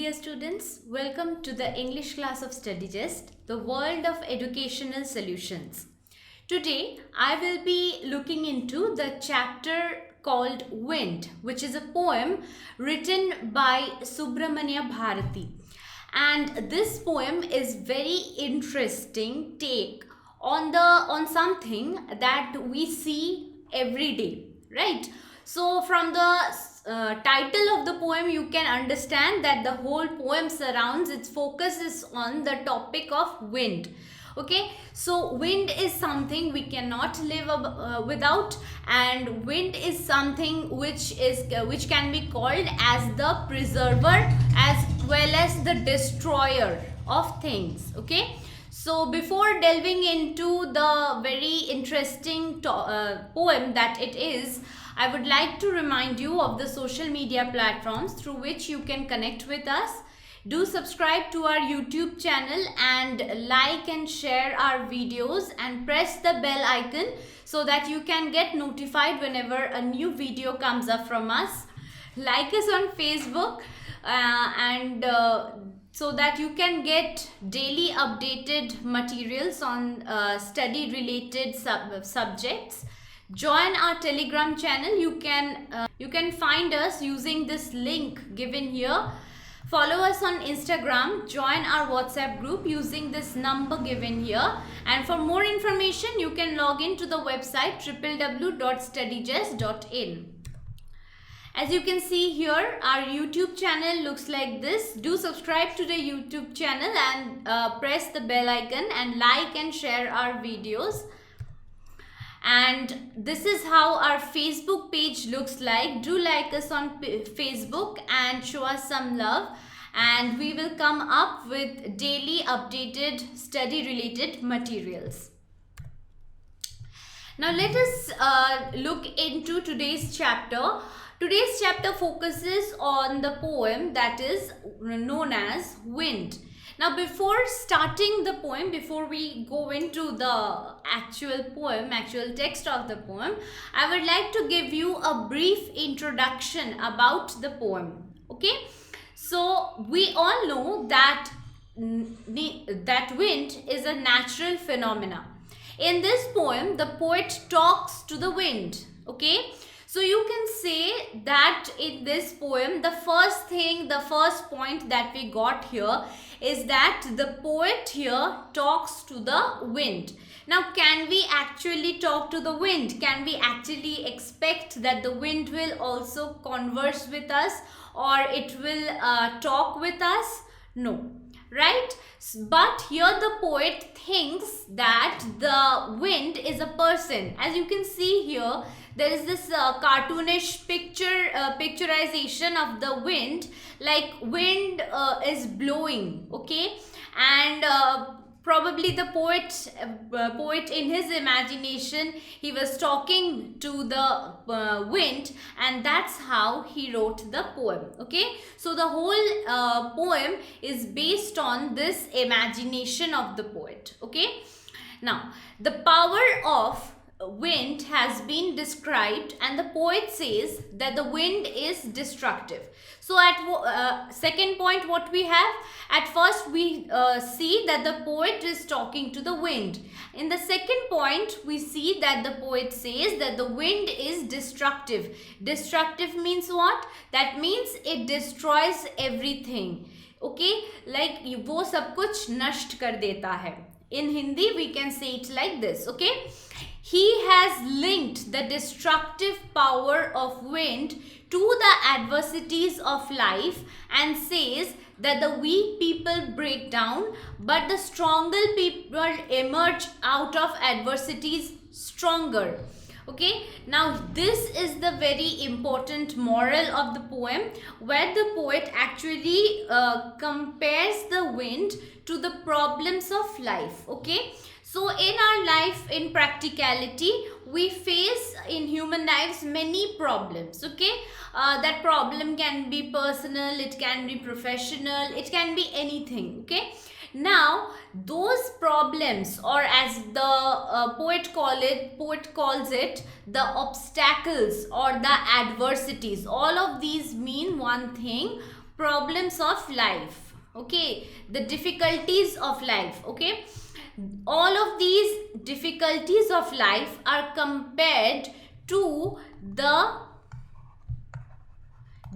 dear students, welcome to the English class of Study Zest, the world of educational solutions. Today, I will be looking into the chapter called Wind, which is a poem written by Subramania Bharati. And this poem is very interesting take on something that we see every day, right? So from the title of the poem, you can understand that the whole poem surrounds, its focus is on the topic of wind. Okay, so wind is something we cannot live without, and wind is something which can be called as the preserver as well as the destroyer of things. Okay, so before delving into the very interesting poem that it is, I would like to remind you of the social media platforms through which you can connect with us. Do subscribe to our YouTube channel and like and share our videos and press the bell icon so that you can get notified whenever a new video comes up from us. Like us on Facebook so that you can get daily updated materials on study related subjects. Join our Telegram channel. You can find us using this link given here. Follow us on Instagram. Join our WhatsApp group using this number given here. And for more information, you can log into the website www.studyzest.in. As you can see here, our YouTube channel looks like this. Do subscribe to the YouTube channel and press the bell icon and like and share our videos. And this is how our Facebook page looks like. Do like us on Facebook and show us some love, and we will come up with daily updated study related materials. Now let us look into today's chapter. Today's chapter focuses on the poem that is known as Wind. Now before starting the poem, before we go into the actual text of the poem, I would like to give you a brief introduction about the poem. Okay, so we all know that wind is a natural phenomena. In this poem, the poet talks to the wind. Okay, so you can say that in this poem, the first point that we got here is that the poet here talks to the wind. Now, can we actually talk to the wind? Can we actually expect that the wind will also converse with us, or it will talk with us? No, right? But here the poet thinks that the wind is a person. As you can see here, there is this cartoonish picturization of the wind, like wind is blowing, okay, and probably the poet in his imagination, he was talking to the wind, and that's how he wrote the poem. Okay, so the whole poem is based on this imagination of the poet. Okay, now the power of wind has been described, and the poet says that the wind is destructive. So at second point, what we have, at first we see that the poet is talking to the wind. In the second point, we see that the poet says that the wind is destructive. Destructive means what? That means it destroys everything. Okay, like वो सब कुछ नष्ट कर देता है. In Hindi, we can say it like this. Okay, he has linked the destructive power of wind to the adversities of life and says that the weak people break down, but the stronger people emerge out of adversities stronger. Okay, now this is the very important moral of the poem, where the poet actually compares the wind to the problems of life. Okay, so in our life, in practicality, we face in human lives many problems. Okay, that problem can be personal, it can be professional, it can be anything. Okay, now those problems, or as the poet calls it, the obstacles or the adversities, all of these mean one thing: problems of life, okay, the difficulties of life, okay. All of these difficulties of life are compared to the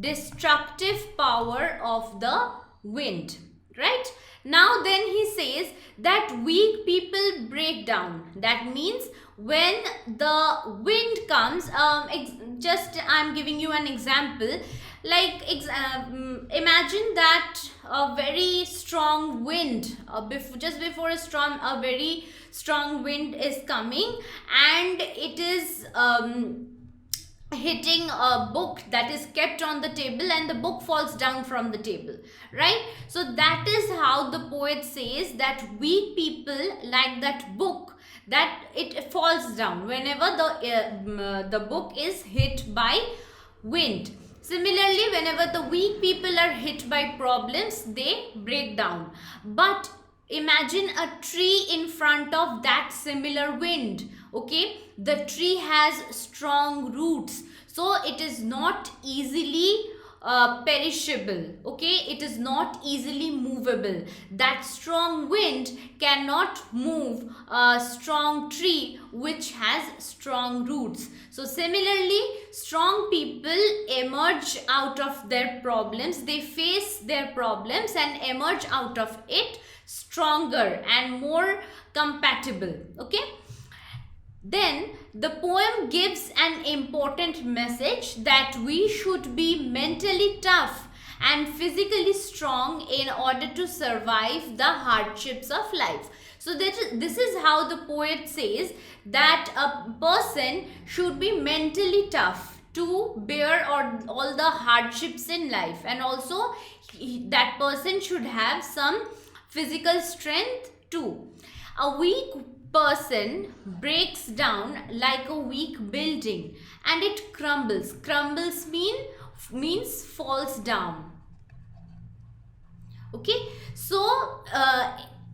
destructive power of the wind, right? Now then he says that weak people break down. That means when the wind comes, just I'm giving you an example, like imagine that a very strong wind, just before a very strong wind is coming, and it is hitting a book that is kept on the table, and the book falls down from the table, right? So that is how the poet says that weak people, like that book, that it falls down whenever the book is hit by wind. Similarly, whenever the weak people are hit by problems, they break down. But imagine a tree in front of that similar wind, okay. The tree has strong roots, so it is not easily perishable, okay. It is not easily movable. That strong wind cannot move a strong tree which has strong roots. So similarly, strong people emerge out of their problems, they face their problems and emerge out of it stronger and more compatible, okay. Then the poem gives an important message that we should be mentally tough and physically strong in order to survive the hardships of life. So this is how the poet says that a person should be mentally tough to bear all the hardships in life, and also that person should have some physical strength too. A weak person breaks down like a weak building and it crumbles. Crumbles means falls down, okay. So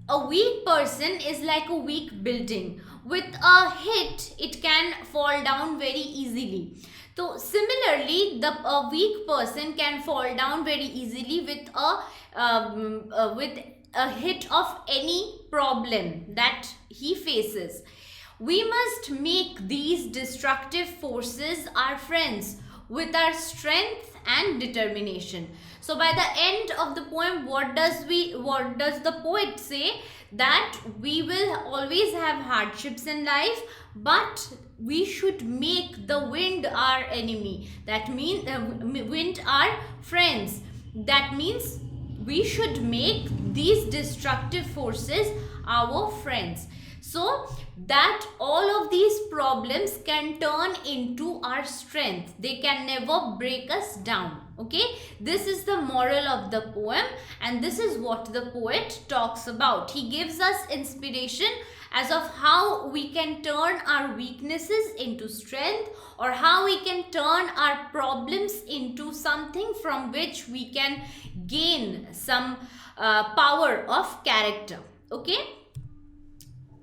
a weak person is like a weak building. With a hit, it can fall down very easily. So similarly, a weak person can fall down very easily with a hit of any problem that he faces. We must make these destructive forces our friends with our strength and determination. So by the end of the poem, what does the poet say? That we will always have hardships in life, but we should make the wind our enemy. That means wind our friends. That means we should make these destructive forces our friends, so that all of these problems can turn into our strength. They can never break us down, okay. This is the moral of the poem, and this is what the poet talks about. He gives us inspiration as of how we can turn our weaknesses into strength, or how we can turn our problems into something from which we can gain some power of character, okay.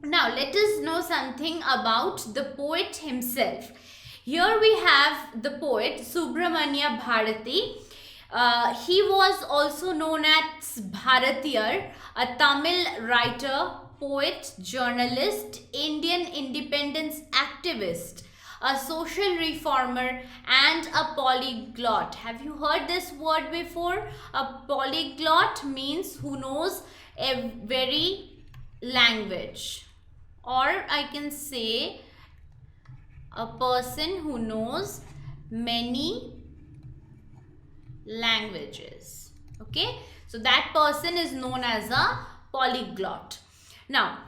Now let us know something about the poet himself. Here we have the poet Subramania Bharati. He was also known as Bharatiyar, a Tamil writer, poet, journalist, Indian independence activist, a social reformer, and a polyglot. Have you heard this word before? A polyglot means who knows every language, or I can say a person who knows many languages, okay. So that person is known as a polyglot. Now,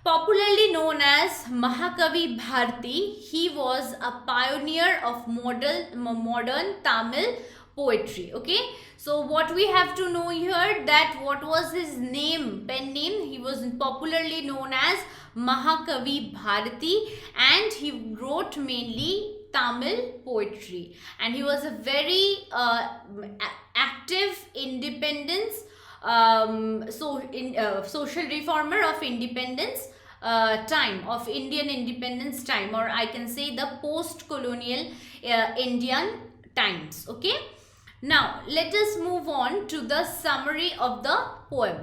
popularly known as Mahakavi Bharati, he was a pioneer of modern Tamil poetry, okay. So what we have to know here, that what was his name, pen name? He was popularly known as Mahakavi Bharati, and he wrote mainly Tamil poetry, and he was a very active independence social reformer of independence time, of Indian independence time, or I can say the post-colonial Indian times, okay. Now let us move on to the summary of the poem.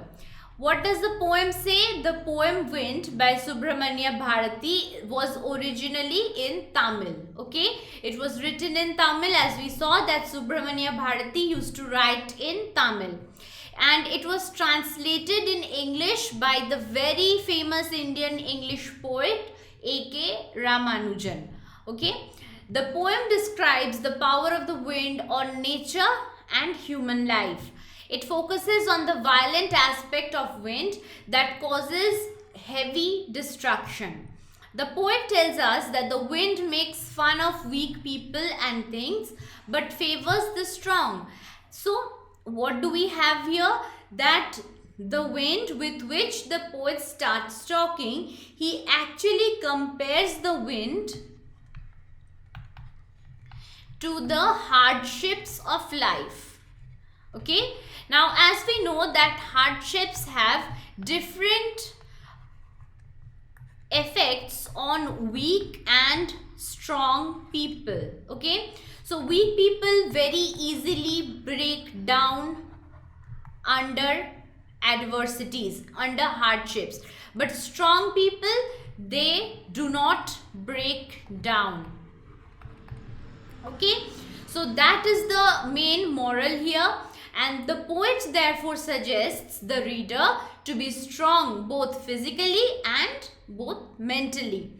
What does the poem say? The poem Wind by Subramania Bharati was originally in Tamil. Okay, it was written in Tamil, as we saw that Subramania Bharati used to write in Tamil. And it was translated in English by the very famous Indian English poet A.K. Ramanujan. Okay, the poem describes the power of the wind on nature and human life. It focuses on the violent aspect of wind that causes heavy destruction. The poet tells us that the wind makes fun of weak people and things but favors the strong. So what do we have here? That the wind with which the poet starts talking, he actually compares the wind to the hardships of life. Okay, now as we know that hardships have different effects on weak and strong people. Okay, so weak people very easily break down under adversities, under hardships, but strong people, they do not break down. Okay, so that is the main moral here, and the poet therefore suggests the reader to be strong both physically and both mentally.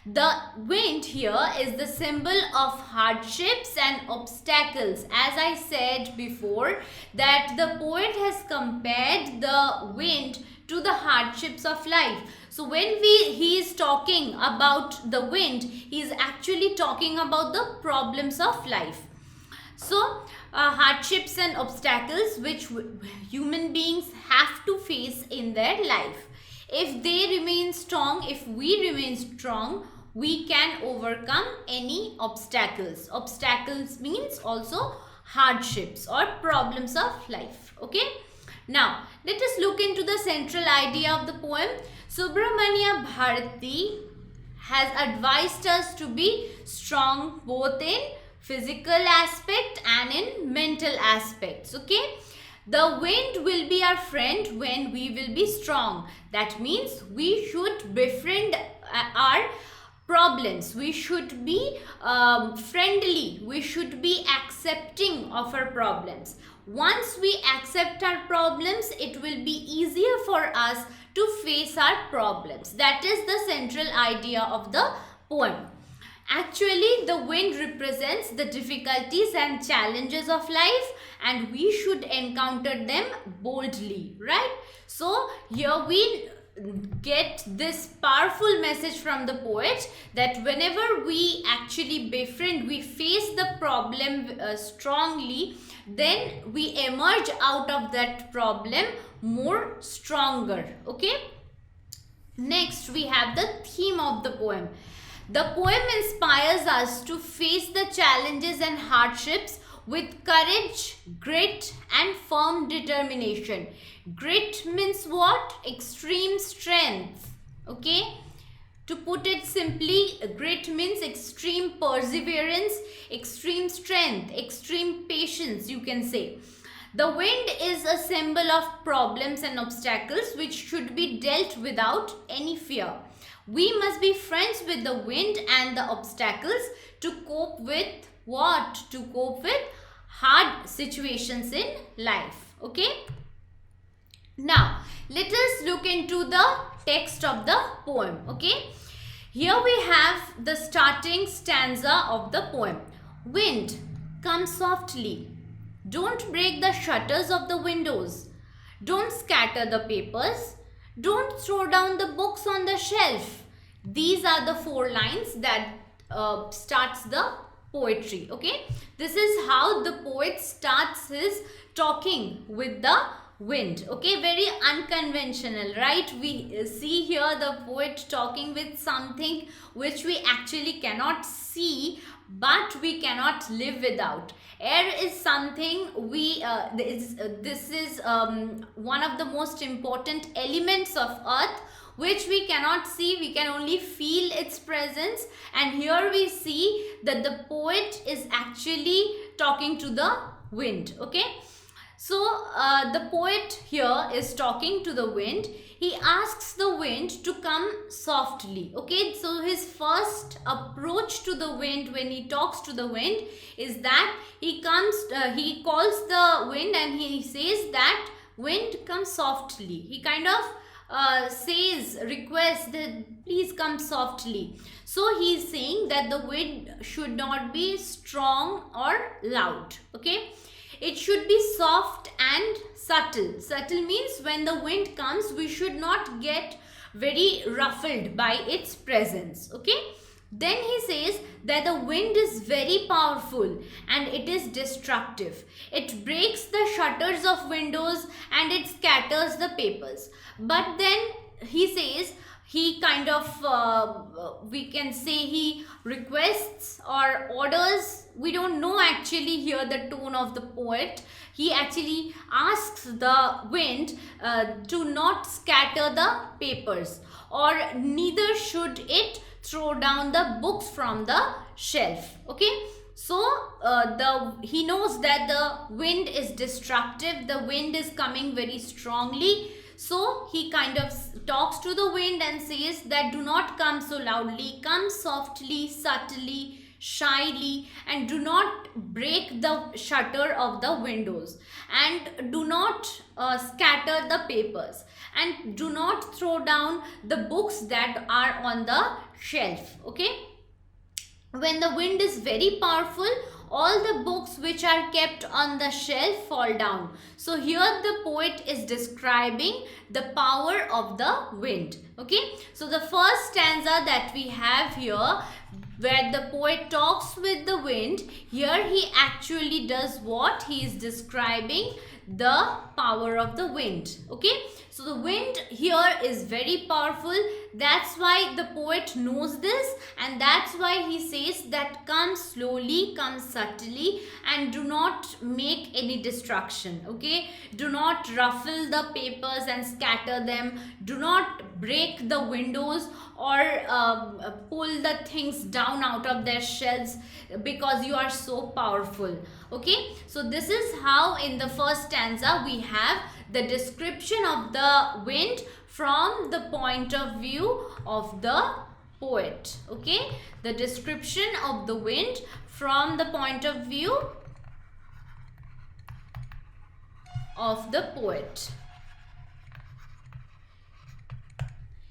The wind here is the symbol of hardships and obstacles. As I said before, that the poet has compared the wind to the hardships of life. So when he is talking about the wind, he is actually talking about the problems of life. So hardships and obstacles which human beings have to face in their life. If they remain strong, if we remain strong, we can overcome any obstacles. Obstacles means also hardships or problems of life. Okay. Now let us look into the central idea of the poem. Subramania Bharati has advised us to be strong both in physical aspect and in mental aspects. Okay. The wind will be our friend when we will be strong. That means we should befriend our problems. We should be friendly. We should be accepting of our problems. Once we accept our problems, it will be easier for us to face our problems. That is the central idea of the poem. Actually, the wind represents the difficulties and challenges of life, and we should encounter them boldly, right? So here we get this powerful message from the poet that whenever we actually befriend, we face the problem strongly, then we emerge out of that problem more stronger. Okay. Next, we have the theme of the poem. The poem inspires us to face the challenges and hardships with courage, grit and firm determination. Grit means what? Extreme strength. Okay. To put it simply, grit means extreme perseverance, extreme strength, extreme patience, you can say. The wind is a symbol of problems and obstacles which should be dealt without any fear. We must be friends with the wind and the obstacles to cope with what? To cope with hard situations in life. Okay. Now, let us look into the text of the poem. Okay. Here we have the starting stanza of the poem. Wind, come softly. Don't break the shutters of the windows. Don't scatter the papers. Don't throw down the books on the shelf. These are the 4 lines that starts the poetry. Okay. This is how the poet starts his talking with the wind. Okay, very unconventional, right? We see here the poet talking with something which we actually cannot see, but we cannot live without. Air is something we this is one of the most important elements of earth which we cannot see, we can only feel its presence. And here we see that the poet is actually talking to the wind. Okay, so the poet here is talking to the wind. He asks the wind to come softly. Okay, so his first approach to the wind when he talks to the wind is that he calls the wind and he says that wind, come softly. He kind of requests that please come softly. So he's saying that the wind should not be strong or loud. Okay, it should be soft and subtle. Subtle means when the wind comes, we should not get very ruffled by its presence. Okay, then he says that the wind is very powerful and it is destructive. It breaks the shutters of windows and it scatters the papers. But then he says, he kind of, we can say he requests or orders. We don't know actually here the tone of the poet. He actually asks the wind to not scatter the papers, or neither should it throw down the books from the shelf. Okay, so he knows that the wind is destructive. The wind is coming very strongly. So he kind of talks to the wind and says that do not come so loudly, come softly, subtly, shyly, and do not break the shutter of the windows, and do not scatter the papers, and do not throw down the books that are on the shelf. Okay, when the wind is very powerful, all the books which are kept on the shelf fall down. So here the poet is describing the power of the wind. Okay, so the first stanza that we have here, where the poet talks with the wind, here he actually does what? He is describing the power of the wind. Okay, so the wind here is very powerful. That's why the poet knows this, and that's why he says that come slowly, come subtly, and do not make any destruction. Okay, do not ruffle the papers and scatter them. Do not break the windows or pull the things down out of their shelves because you are so powerful. Okay, so this is how in the first stanza we have the description of the wind from the point of view of the poet. Okay, the description of the wind from the point of view of the poet.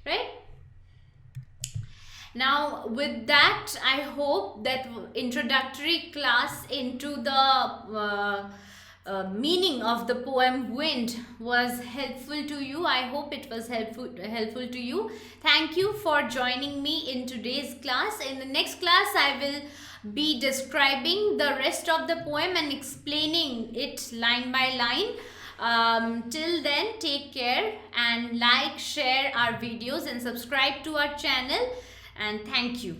Right? Now with that, I hope that introductory class into the meaning of the poem Wind was helpful to you. I hope it was helpful to you. Thank you for joining me in today's class. In the next class, I will be describing the rest of the poem and explaining it line by line. Till then, take care and like, share our videos and subscribe to our channel. And thank you.